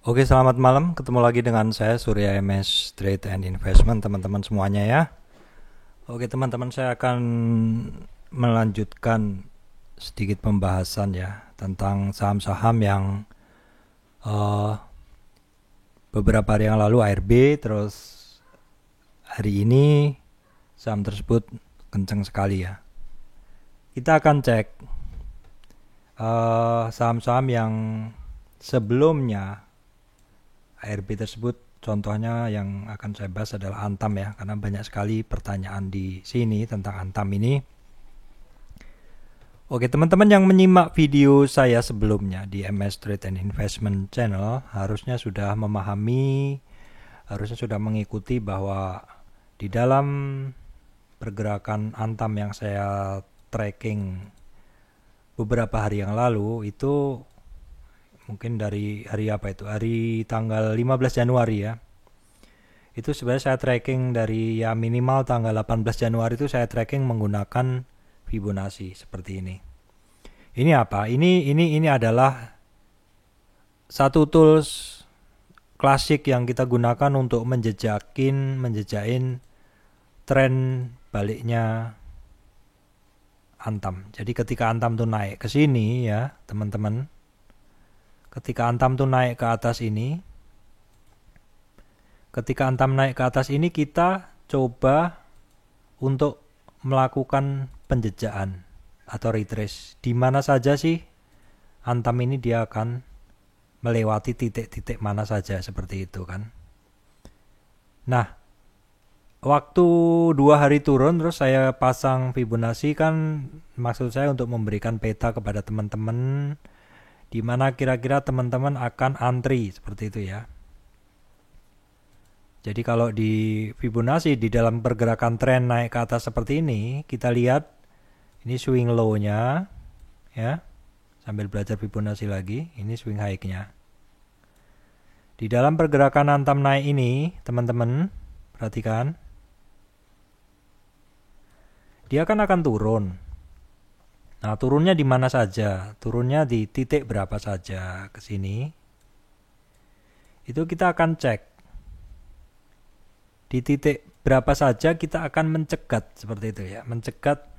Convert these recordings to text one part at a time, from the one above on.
Oke, selamat malam. Ketemu lagi dengan saya Surya MS Trade and Investment, teman-teman semuanya ya. Oke, teman-teman, saya akan melanjutkan sedikit pembahasan ya tentang saham-saham yang eh, beberapa hari yang lalu ARB, terus hari ini saham tersebut kencang sekali ya. Kita akan cek saham-saham yang sebelumnya ARB tersebut. Contohnya yang akan saya bahas adalah Antam ya, karena banyak sekali pertanyaan di sini tentang Antam ini. Oke, teman-teman yang menyimak video saya sebelumnya di MS Trade and Investment Channel harusnya sudah memahami, harusnya sudah mengikuti bahwa di dalam pergerakan Antam yang saya tracking beberapa hari yang lalu itu mungkin dari hari apa itu? Hari tanggal 15 Januari ya. Itu sebenarnya saya tracking dari ya minimal tanggal 18 Januari itu saya tracking menggunakan Fibonacci seperti ini. Ini apa? Ini adalah satu tools klasik yang kita gunakan untuk menjejakin tren baliknya Antam. Jadi ketika Antam tuh naik ke sini ya, teman-teman. Ketika Antam tuh naik ke atas ini, kita coba untuk melakukan penjejaan atau retrace. Di mana saja sih Antam ini dia akan melewati titik-titik mana saja seperti itu kan. Nah, waktu 2 hari turun terus saya pasang Fibonacci kan maksud saya untuk memberikan peta kepada teman-teman di mana kira-kira teman-teman akan antri seperti itu ya. Jadi kalau di Fibonacci di dalam pergerakan tren naik ke atas seperti ini, kita lihat ini swing low-nya ya. Sambil belajar Fibonacci lagi, ini swing high-nya. Di dalam pergerakan Antam naik ini, teman-teman perhatikan. Dia akan turun. Nah, turunnya di mana saja? Turunnya di titik berapa saja ke sini. Itu kita akan cek. Di titik berapa saja kita akan mencegat seperti itu ya. Mencegat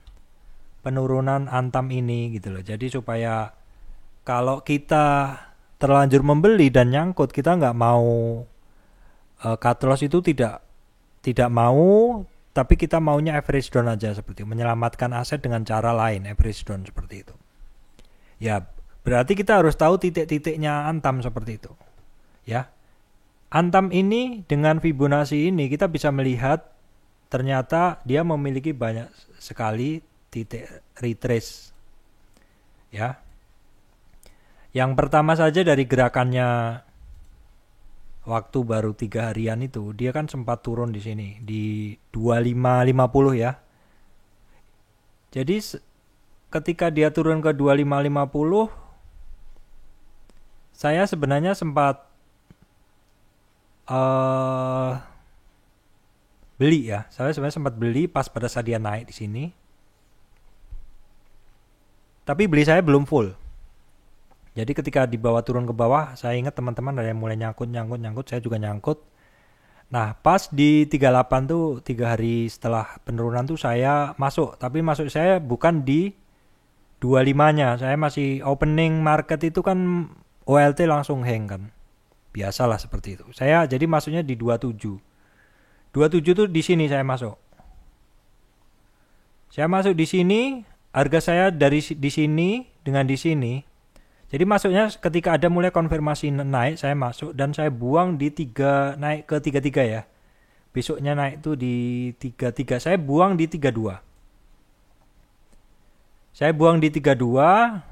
penurunan Antam ini gitu loh. Jadi supaya kalau kita terlanjur membeli dan nyangkut, kita nggak mau cut loss itu tidak mau, tapi kita maunya average down aja seperti itu, menyelamatkan aset dengan cara lain, average down seperti itu. Ya, berarti kita harus tahu titik-titiknya Antam seperti itu. Ya. Antam ini dengan Fibonacci ini kita bisa melihat ternyata dia memiliki banyak sekali titik retrace. Ya. Yang pertama saja dari gerakannya waktu baru 3 harian itu dia kan sempat turun di sini di 2550 ya. Jadi ketika dia turun ke 2550 saya sebenarnya sempat beli ya. Saya sebenarnya sempat beli pas pada saat dia naik di sini. Tapi beli saya belum full. Jadi ketika dibawa turun ke bawah, saya ingat teman-teman ada yang mulai nyangkut, saya juga nyangkut. Nah, pas di 38 tuh 3 hari setelah penurunan tuh saya masuk, tapi masuk saya bukan di 25-nya. Saya masih opening market itu kan OLT langsung hang kan. Biasalah seperti itu. Saya jadi masuknya di 27. 27 tuh di sini saya masuk. Saya masuk di sini, harga saya dari di sini dengan di sini. Jadi masuknya ketika ada mulai konfirmasi naik, saya masuk dan saya buang di 3 naik ke 33 ya. Besoknya naik tuh di 33, saya buang di 32. Saya buang di 32,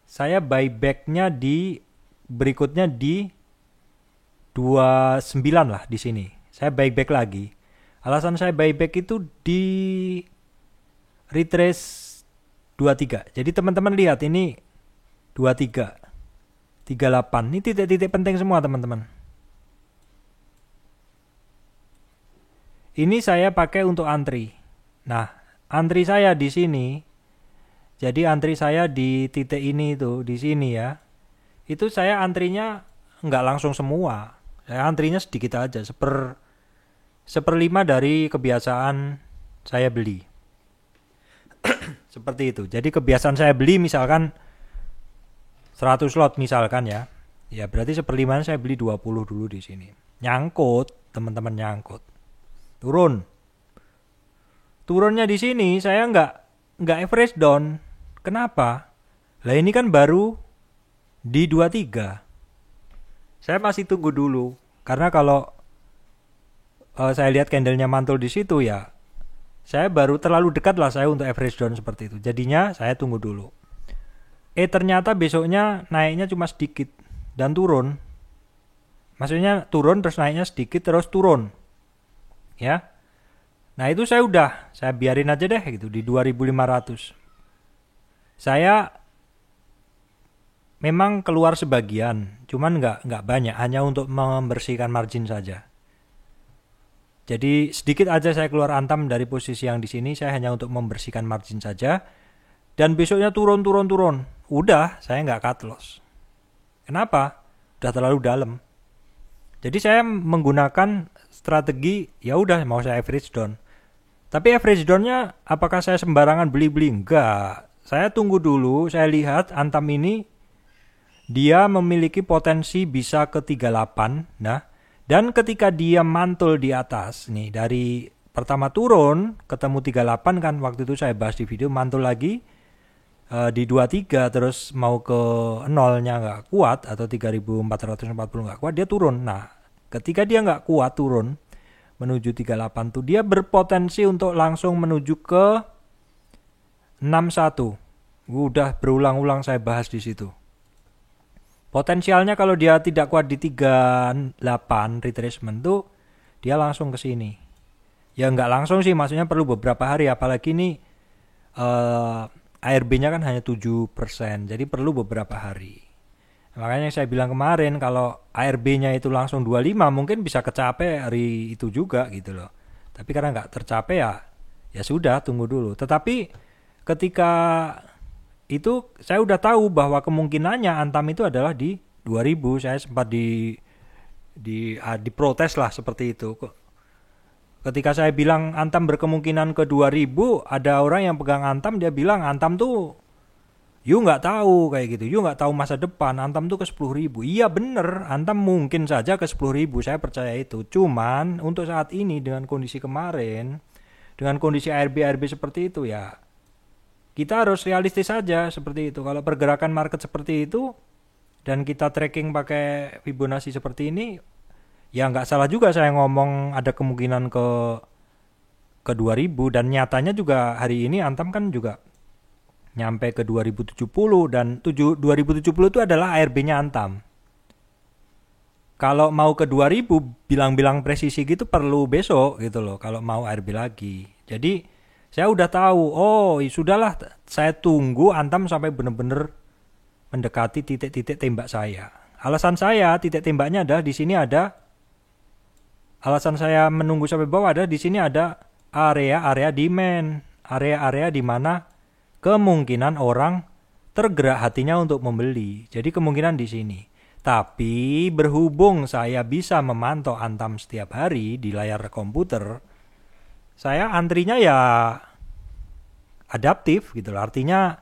saya buybacknya di berikutnya di 29 lah di sini. Saya buyback lagi. Alasan saya buyback itu di retrace 23. Jadi teman-teman lihat ini 23, 38. Ini titik-titik penting semua teman-teman. Ini saya pakai untuk antri. Nah, antri saya di sini. Jadi antri saya di titik ini itu di sini ya. Itu saya antrinya nggak langsung semua. Saya antrinya sedikit aja, seperlima dari kebiasaan saya beli. Seperti itu. Jadi kebiasaan saya beli misalkan 100 lot misalkan ya. Ya berarti seperlimanya saya beli 20 dulu di sini. Nyangkut, teman-teman nyangkut. Turunnya di sini saya nggak average down. Kenapa? Lah ini kan baru di 23. Saya masih tunggu dulu karena kalau saya lihat candlenya mantul di situ ya, saya baru terlalu dekat lah saya untuk average down seperti itu. Jadinya saya tunggu dulu. Ternyata besoknya naiknya cuma sedikit dan turun. Maksudnya turun terus naiknya sedikit terus turun. Ya. Nah, itu saya biarin aja deh gitu di 2500. Saya memang keluar sebagian, cuman nggak banyak, hanya untuk membersihkan margin saja. Jadi sedikit aja saya keluar antam dari posisi yang di sini, saya hanya untuk membersihkan margin saja. Dan besoknya turun. Udah, saya nggak cut loss. Kenapa? Udah terlalu dalam. Jadi saya menggunakan strategi, ya udah mau saya average down. Tapi average down-nya apakah saya sembarangan beli-beli? Enggak. Saya tunggu dulu, saya lihat antam ini dia memiliki potensi bisa ke 38. Nah, dan ketika dia mantul di atas nih dari pertama turun ketemu 38 kan waktu itu saya bahas di video, mantul lagi di 23 terus mau ke nolnya nggak kuat atau 3440 nggak kuat, dia turun. Nah, ketika dia nggak kuat turun menuju 38 tuh dia berpotensi untuk langsung menuju ke 61. Udah berulang-ulang saya bahas di situ. Potensialnya kalau dia tidak kuat di 38 retracement tuh dia langsung ke sini. Ya nggak langsung sih, maksudnya perlu beberapa hari, apalagi ini ARB-nya kan hanya 7%, jadi perlu beberapa hari. Makanya saya bilang kemarin kalau ARB-nya itu langsung 25 mungkin bisa kecapai hari itu juga gitu loh. Tapi karena nggak tercapai ya sudah tunggu dulu. Tetapi ketika itu saya udah tahu bahwa kemungkinannya antam itu adalah di 2000. Saya sempat diprotes lah seperti itu. Ketika saya bilang antam berkemungkinan ke 2000, ada orang yang pegang antam, dia bilang antam tuh you nggak tahu kayak gitu, you nggak tahu masa depan, antam tuh ke 10.000. Iya bener, antam mungkin saja ke 10.000, saya percaya itu. Cuman untuk saat ini dengan kondisi kemarin, dengan kondisi ARB seperti itu ya, kita harus realistis saja seperti itu. Kalau pergerakan market seperti itu dan kita tracking pakai Fibonacci seperti ini, ya nggak salah juga saya ngomong ada kemungkinan ke 2000. Dan nyatanya juga hari ini antam kan juga nyampe ke 2070 dan 2070 itu adalah ARB-nya antam. Kalau mau ke 2000 bilang-bilang presisi gitu perlu besok gitu loh kalau mau ARB lagi. Jadi saya udah tahu, sudahlah saya tunggu antam sampai benar-benar mendekati titik-titik tembak saya. Alasan saya titik tembaknya adalah di sini ada, alasan saya menunggu sampai bawah ada di sini ada area demand, area-area di mana kemungkinan orang tergerak hatinya untuk membeli. Jadi kemungkinan di sini. Tapi berhubung saya bisa memantau antam setiap hari di layar komputer, saya antrinya ya adaptif gitu loh. Artinya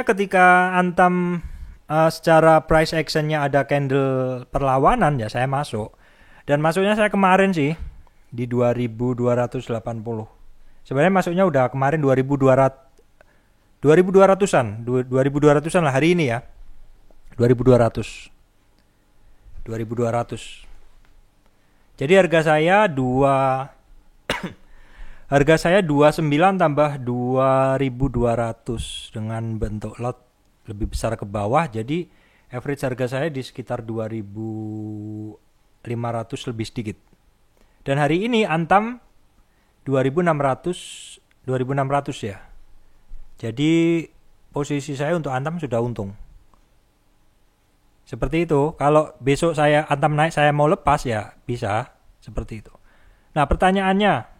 ketika antam secara price actionnya ada candle perlawanan ya saya masuk. Dan masuknya saya kemarin sih di 2280. Sebenarnya masuknya udah kemarin 2200-an lah hari ini ya. 2200. Jadi harga saya 29 tambah 2200 dengan bentuk lot lebih besar ke bawah. Jadi average harga saya di sekitar 2500 lebih sedikit. Dan hari ini antam 2600 ya. Jadi posisi saya untuk antam sudah untung. Seperti itu. Kalau besok saya antam naik saya mau lepas ya bisa seperti itu. Nah, pertanyaannya,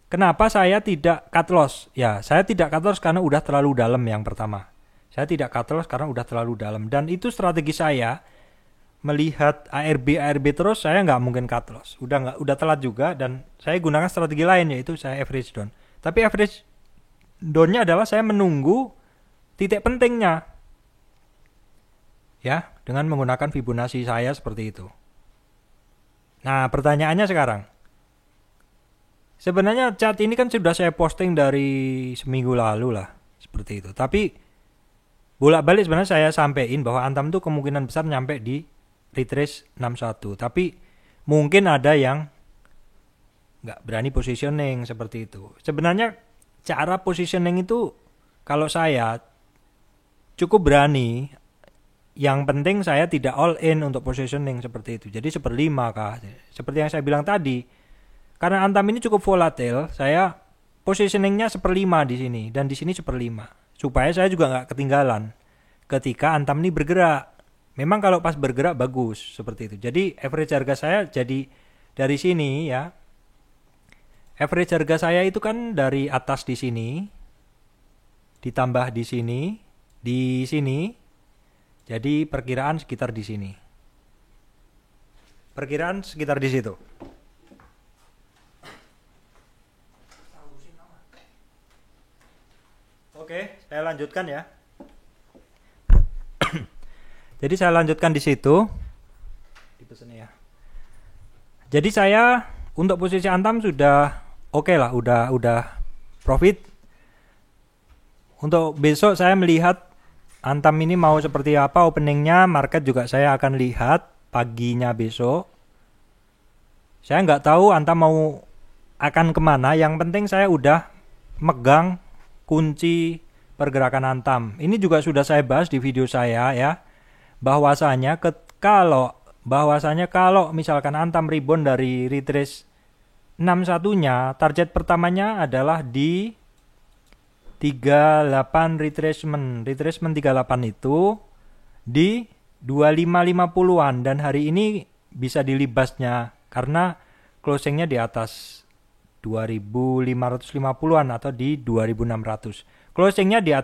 kenapa saya tidak cut loss? Ya, saya tidak cut loss karena udah terlalu dalam yang pertama. Saya tidak cut loss karena udah terlalu dalam. Dan itu strategi saya melihat ARB terus, saya nggak mungkin cut loss. Udah telat juga, dan saya gunakan strategi lain, yaitu saya average down. Tapi average down-nya adalah saya menunggu titik pentingnya. Ya, dengan menggunakan Fibonacci saya seperti itu. Nah, pertanyaannya sekarang. Sebenarnya chart ini kan sudah saya posting dari seminggu lalu lah, seperti itu. Tapi bolak-balik sebenarnya saya sampaikan bahwa Antam tuh kemungkinan besar nyampe di retrace 61. Tapi mungkin ada yang nggak berani positioning seperti itu. Sebenarnya cara positioning itu kalau saya cukup berani. Yang penting saya tidak all in untuk positioning seperti itu. Jadi 1/5 kah? Seperti yang saya bilang tadi. Karena Antam ini cukup volatil, saya positioningnya 1/5 di sini dan di sini 1/5. Supaya saya juga nggak ketinggalan ketika Antam ini bergerak. Memang kalau pas bergerak bagus seperti itu. Jadi average harga saya jadi dari sini ya. Average harga saya itu kan dari atas di sini ditambah di sini. Jadi perkiraan sekitar di sini. Perkiraan sekitar di situ. Oke, saya lanjutkan ya. Jadi saya lanjutkan di situ. Dipesan ya. Jadi saya untuk posisi Antam sudah oke lah, udah profit. Untuk besok saya melihat Antam ini mau seperti apa openingnya, market juga saya akan lihat paginya besok. Saya nggak tahu Antam mau akan kemana, yang penting saya udah megang kunci pergerakan Antam. Ini juga sudah saya bahas di video saya ya, bahwasanya kalau misalkan Antam rebound dari retrace 61-nya, target pertamanya adalah di 38 retracement 38 itu di 2550-an, dan hari ini bisa dilibasnya karena closingnya di atas 2550-an atau di 2600. Closingnya di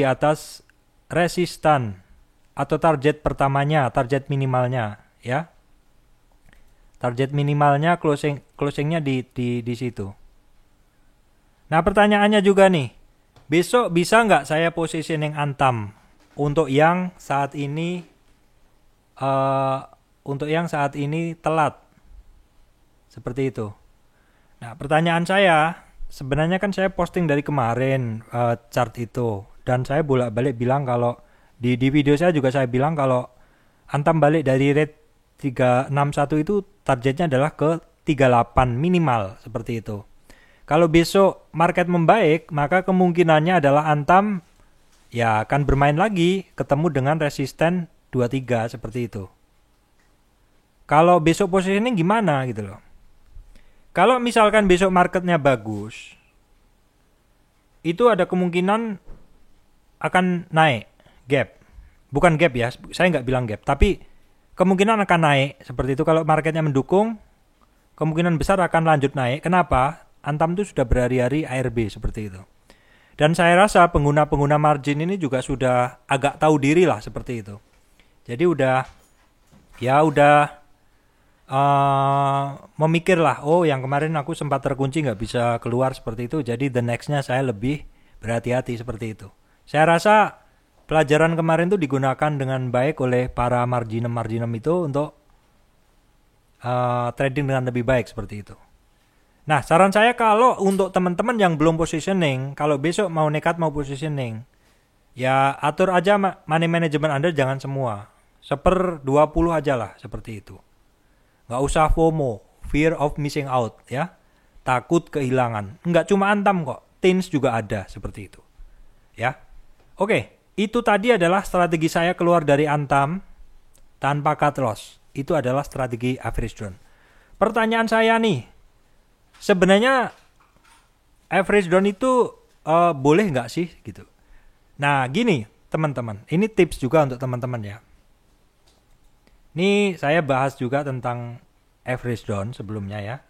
atas resistan atau target pertamanya, target minimalnya ya. Target minimalnya closingnya di situ. Nah, pertanyaannya juga nih, besok bisa nggak saya positioning Antam untuk yang saat ini telat seperti itu. Nah, pertanyaan saya, sebenarnya kan saya posting dari kemarin chart itu, dan saya bolak-balik bilang kalau di video saya juga saya bilang kalau Antam balik dari rate 361 itu targetnya adalah ke 38 minimal seperti itu. Kalau besok market membaik, maka kemungkinannya adalah Antam ya akan bermain lagi ketemu dengan resisten 23 seperti itu. Kalau besok positioning gimana gitu loh. Kalau misalkan besok marketnya bagus, itu ada kemungkinan akan naik gap. Bukan gap ya, saya nggak bilang gap, tapi kemungkinan akan naik seperti itu. Kalau marketnya mendukung, kemungkinan besar akan lanjut naik. Kenapa? Antam itu sudah berhari-hari ARB seperti itu. Dan saya rasa pengguna-pengguna margin ini juga sudah agak tahu diri lah seperti itu. Jadi udah memikir lah, oh yang kemarin aku sempat terkunci nggak bisa keluar seperti itu. Jadi the nextnya saya lebih berhati-hati seperti itu. Saya rasa pelajaran kemarin itu digunakan dengan baik oleh para marginem itu untuk trading dengan lebih baik seperti itu. Nah, saran saya kalau untuk teman-teman yang belum positioning, kalau besok mau nekat mau positioning, ya atur aja money management Anda, jangan semua. 1/20 aja lah seperti itu. Nggak usah FOMO, fear of missing out ya. Takut kehilangan. Nggak cuma Antam kok, Tins juga ada seperti itu. Ya. Oke, itu tadi adalah strategi saya keluar dari Antam tanpa cut loss. Itu adalah strategi average down. Pertanyaan saya nih, sebenarnya average down itu boleh nggak sih gitu? Nah gini teman-teman, ini tips juga untuk teman-teman ya. Ini saya bahas juga tentang average down sebelumnya ya.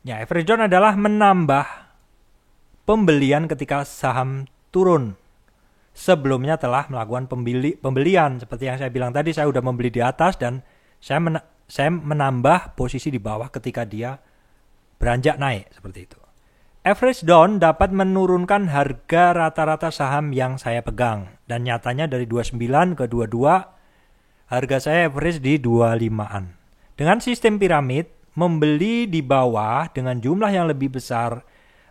Ya, average down adalah menambah pembelian ketika saham turun sebelumnya telah melakukan pembelian. Seperti yang saya bilang tadi, saya udah membeli di atas dan saya menambah posisi di bawah ketika dia beranjak naik, seperti itu. Average down dapat menurunkan harga rata-rata saham yang saya pegang, dan nyatanya dari 29 ke 22 harga saya average di 25-an. Dengan sistem piramid, membeli di bawah dengan jumlah yang lebih besar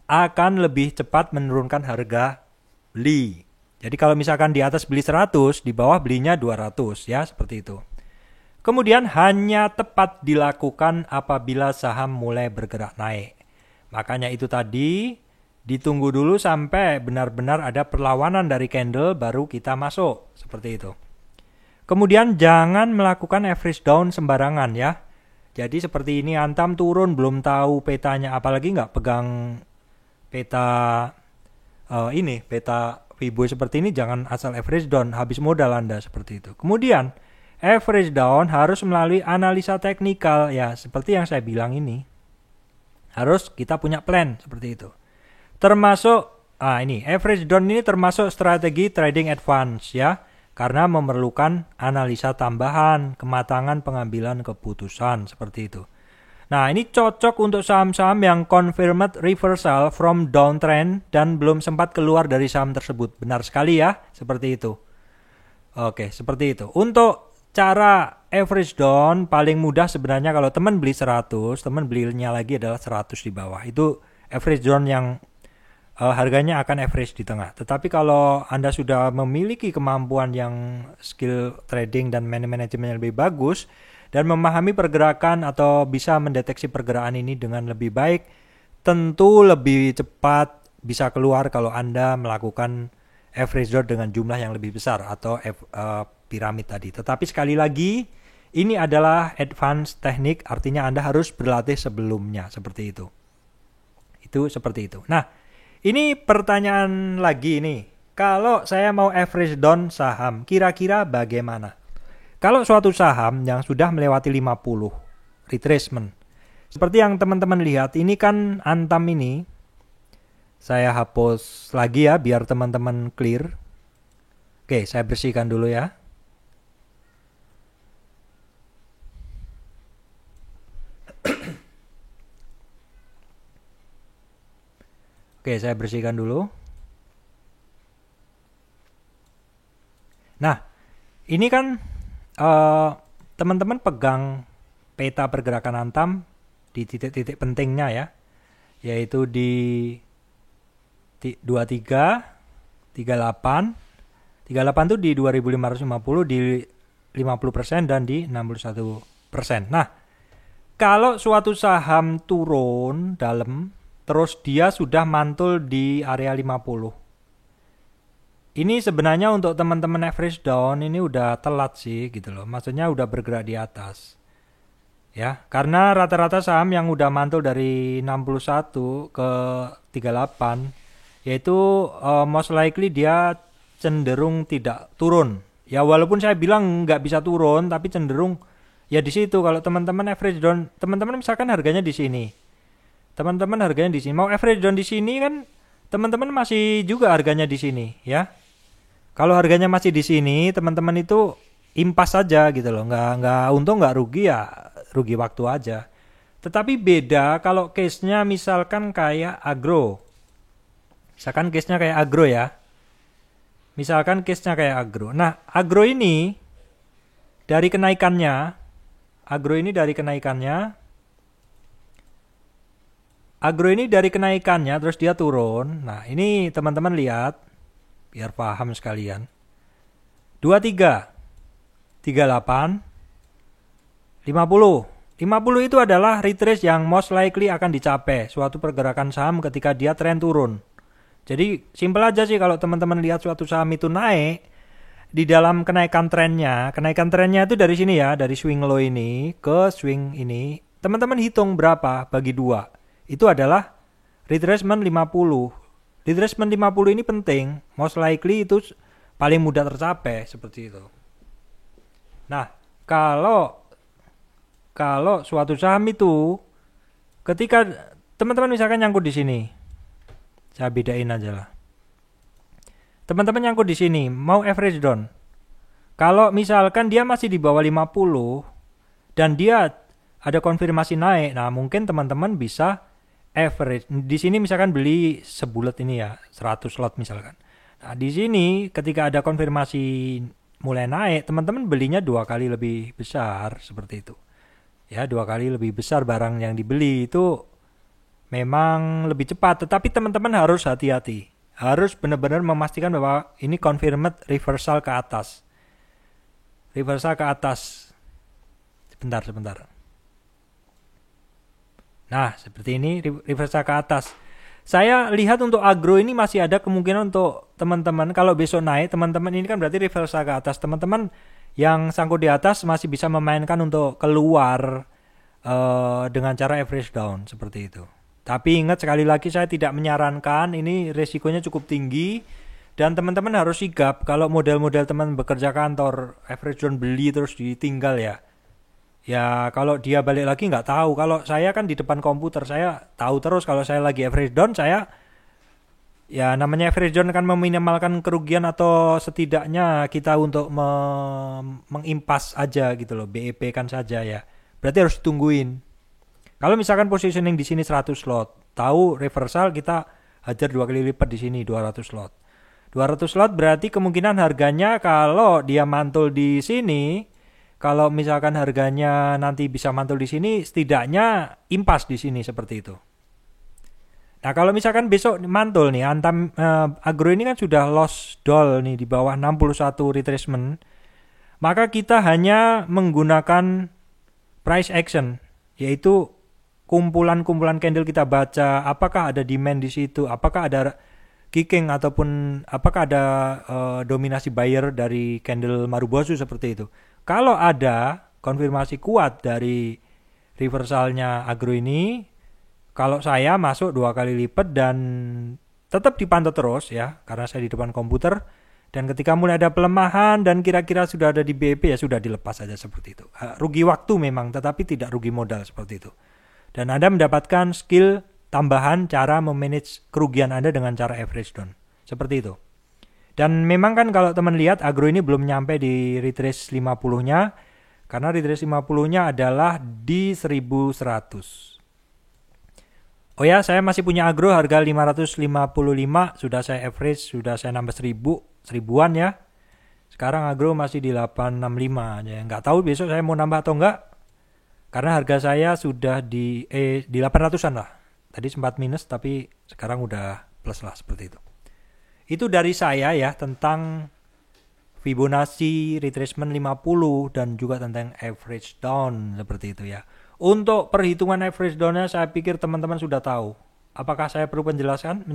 akan lebih cepat menurunkan harga beli. Jadi kalau misalkan di atas beli 100, di bawah belinya 200, ya, seperti itu. Kemudian hanya tepat dilakukan apabila saham mulai bergerak naik. Makanya itu tadi, ditunggu dulu sampai benar-benar ada perlawanan dari candle baru kita masuk, seperti itu. Kemudian jangan melakukan average down sembarangan, ya. Jadi seperti ini, Antam turun belum tahu petanya, apalagi nggak pegang peta peta Fibo seperti ini, jangan asal average down, habis modal Anda, seperti itu. Kemudian average down harus melalui analisa teknikal, ya, seperti yang saya bilang ini. Harus kita punya plan, seperti itu. Termasuk average down ini termasuk strategi trading advance, ya, karena memerlukan analisa tambahan, kematangan pengambilan keputusan, seperti itu. Nah, ini cocok untuk saham-saham yang confirmed reversal from downtrend dan belum sempat keluar dari saham tersebut. Benar sekali, ya, seperti itu. Oke, seperti itu. Untuk cara average down paling mudah sebenarnya kalau teman beli 100, teman belinya lagi adalah 100 di bawah. Itu average down yang harganya akan average di tengah. Tetapi kalau Anda sudah memiliki kemampuan yang skill trading dan manajemen yang lebih bagus, dan memahami pergerakan atau bisa mendeteksi pergerakan ini dengan lebih baik, tentu lebih cepat bisa keluar kalau Anda melakukan average down dengan jumlah yang lebih besar atau piramid tadi. Tetapi sekali lagi, ini adalah advance teknik, artinya Anda harus berlatih sebelumnya, seperti itu. Itu seperti itu. Nah, ini pertanyaan lagi nih. Kalau saya mau average down saham, kira-kira bagaimana? Kalau suatu saham yang sudah melewati 50 retracement, seperti yang teman-teman lihat, ini kan Antam ini, saya hapus lagi ya biar teman-teman clear. Oke, saya bersihkan dulu ya. Oke, saya bersihkan dulu. Nah, ini kan teman-teman pegang peta pergerakan Antam di titik-titik pentingnya, ya, yaitu di 23, 38 itu di 2550, di 50% dan di 61%. Nah, kalau suatu saham turun dalam, terus dia sudah mantul di area 50, ini sebenarnya untuk teman-teman average down ini udah telat sih, gitu loh. Maksudnya udah bergerak di atas, ya, karena rata-rata saham yang udah mantul dari 61 ke 38, yaitu most likely dia cenderung tidak turun. Ya, walaupun saya bilang nggak bisa turun, tapi cenderung ya di situ. Kalau teman-teman average down, teman-teman misalkan harganya di sini, teman-teman harganya di sini, mau average down di sini kan, teman-teman masih juga harganya di sini, ya. Kalau harganya masih di sini, teman-teman itu impas saja, gitu loh. Nggak untung, nggak rugi, ya rugi waktu aja. Tetapi beda kalau case-nya misalkan kayak agro. Misalkan case-nya kayak agro, ya. Misalkan case-nya kayak agro. Nah, agro ini dari kenaikannya, terus dia turun. Nah, ini teman-teman lihat, biar paham sekalian. 23, 38, 50. 50 itu adalah retrace yang most likely akan dicapai suatu pergerakan saham ketika dia tren turun. Jadi simpel aja sih, kalau teman-teman lihat suatu saham itu naik, di dalam kenaikan trennya itu dari sini ya, dari swing low ini ke swing ini, teman-teman hitung berapa bagi 2. Itu adalah retracement 50. Retracement 50 ini penting, most likely itu paling mudah tercapai, seperti itu. Nah, kalau suatu saham itu ketika teman-teman misalkan nyangkut di sini, saya bedain aja lah. teman-teman nyangkut di sini, mau average down. Kalau misalkan dia masih di bawah 50 dan dia ada konfirmasi naik, nah mungkin teman-teman bisa average. Di sini misalkan beli sebulat ini ya, 100 lot misalkan. Nah, di sini ketika ada konfirmasi mulai naik, teman-teman belinya 2 kali lebih besar seperti itu. Ya, 2 kali lebih besar barang yang dibeli itu memang lebih cepat, tetapi teman-teman harus hati-hati. Harus benar-benar memastikan bahwa ini confirmed reversal ke atas. Reversal ke atas. Sebentar. Nah, seperti ini reversal ke atas. Saya lihat untuk agro ini masih ada kemungkinan untuk teman-teman kalau besok naik, teman-teman ini kan berarti reversal ke atas. Teman-teman yang sangkut di atas masih bisa memainkan untuk keluar dengan cara average down seperti itu. Tapi ingat sekali lagi saya tidak menyarankan, ini resikonya cukup tinggi. Dan teman-teman harus sigap kalau model-model teman bekerja kantor, average down beli terus ditinggal ya. Ya kalau dia balik lagi nggak tahu. Kalau saya kan di depan komputer, saya tahu terus kalau saya lagi average down, saya ya namanya average down kan meminimalkan kerugian atau setidaknya kita untuk mengimpas aja gitu loh, BEP kan saja ya. Berarti harus ditungguin. Kalau misalkan positioning di sini 100 lot, tahu reversal kita hajar 2 kali lipat di sini 200 lot. 200 lot berarti kemungkinan harganya kalau dia mantul di sini, kalau misalkan harganya nanti bisa mantul di sini, setidaknya impas di sini seperti itu. Nah kalau misalkan besok mantul nih, Antam Agro ini kan sudah loss doll nih di bawah 61 retracement, maka kita hanya menggunakan price action, yaitu kumpulan-kumpulan candle kita baca, apakah ada demand di situ, apakah ada kicking ataupun apakah ada dominasi buyer dari candle Marubozu seperti itu. Kalau ada konfirmasi kuat dari reversalnya agro ini, kalau saya masuk 2 kali lipat dan tetap dipantau terus ya, karena saya di depan komputer. Dan ketika mulai ada pelemahan dan kira-kira sudah ada di BEP ya sudah dilepas saja seperti itu. Rugi waktu memang, tetapi tidak rugi modal seperti itu. Dan Anda mendapatkan skill tambahan cara memanage kerugian Anda dengan cara average down. Seperti itu. Dan memang kan kalau teman lihat agro ini belum nyampe di retrace 50-nya. Karena retrace 50-nya adalah di 1100. Oh ya, saya masih punya agro harga 555. Sudah saya average, sudah saya nambah 1000-an ya. Sekarang agro masih di 865. Ya, nggak tahu besok saya mau nambah atau enggak. Karena harga saya sudah di 800-an lah. Tadi sempat minus tapi sekarang udah plus lah seperti itu. Itu dari saya ya tentang Fibonacci retracement 50 dan juga tentang average down seperti itu ya. Untuk perhitungan average down-nya saya pikir teman-teman sudah tahu. Apakah saya perlu menjelaskan?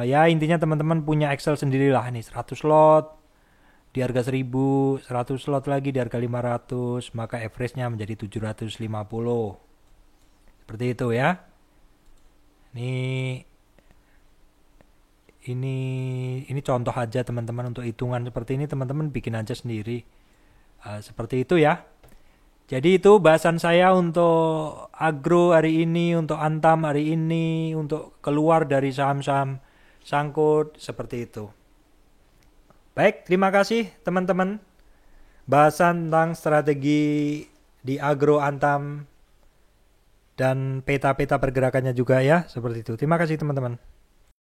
Ya intinya teman-teman punya Excel sendirilah nih 100 lot di harga 1000, 100 slot lagi di harga 500, maka average-nya menjadi 750. Seperti itu ya. Ini contoh aja teman-teman untuk hitungan seperti ini teman-teman bikin aja sendiri. Seperti itu ya. Jadi itu bahasan saya untuk agro hari ini, untuk Antam hari ini, untuk keluar dari saham-saham sangkut seperti itu. Baik, terima kasih teman-teman. Bahasan tentang strategi di agro Antam dan peta-peta pergerakannya juga ya, seperti itu. Terima kasih teman-teman.